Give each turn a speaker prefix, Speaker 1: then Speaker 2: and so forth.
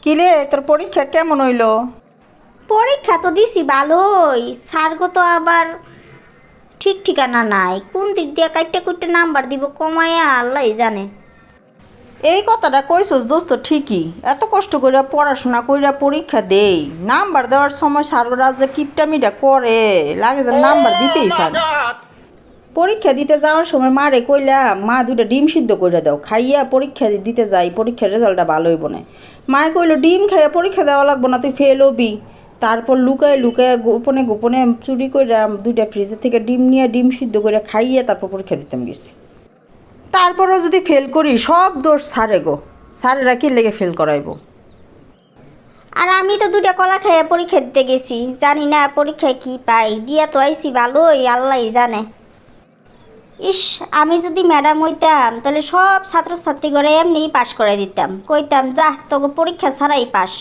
Speaker 1: কিরে তোর পরীক্ষা কেমন হইলো?
Speaker 2: পরীক্ষা তো দিছি ভালোই, স্যারগো তো আবার ঠিক ঠিকানা নাই, কোন দিক দিয়ে কাইটে কুইটে নাম্বার দিব কমায়া আল্লাহ জানে।
Speaker 1: এই কথাটা কইছস দোস্ত ঠিকই, এত কষ্ট কইরা পড়াশোনা কইরা পরীক্ষা দেই, নাম্বার দেওয়ার সময় স্যাররা যে কিপটামিটা করে লাগে যে নাম্বার দিতেই স্যার। পরীক্ষা দিতে যাওয়ার সময় মারে কইলাম মা দুইটা ডিম সিদ্ধ কইরা দাও, খাইয়া পরীক্ষা দিতে যাই, পরীক্ষার রেজাল্টটা ভালো হইব না। মায়ে কইলো ডিম খাইয়া পরীক্ষা দেওয়া লাগবো না, তুই ফেল হবি। তারপর লুকায় লুকায় গোপনে গোপনে চুরি কইরা দুইটা ফ্রিজের থেকে ডিম নিয়ে ডিম সিদ্ধ কইরা খাইয়া তারপর পরীক্ষা দিতাম গেছি। তারপরও যদি ফেল করি সব দোষ স্যারে গো, স্যারেরা কি লেগে ফেল করাইবো।
Speaker 2: আর আমি তো দুইটা কলা খাইয়া পরীক্ষা দিতে গেছি, জানি না পরীক্ষায় কি পাই, দিয়া তো আইছি ভালোই আল্লাহ জানে। ইস, আমি যদি ম্যাডাম হইতাম তাহলে সব ছাত্রছাত্রী করে এমনি পাশ করে দিতাম, কইতাম যা তোকে পরীক্ষা ছাড়াই পাস।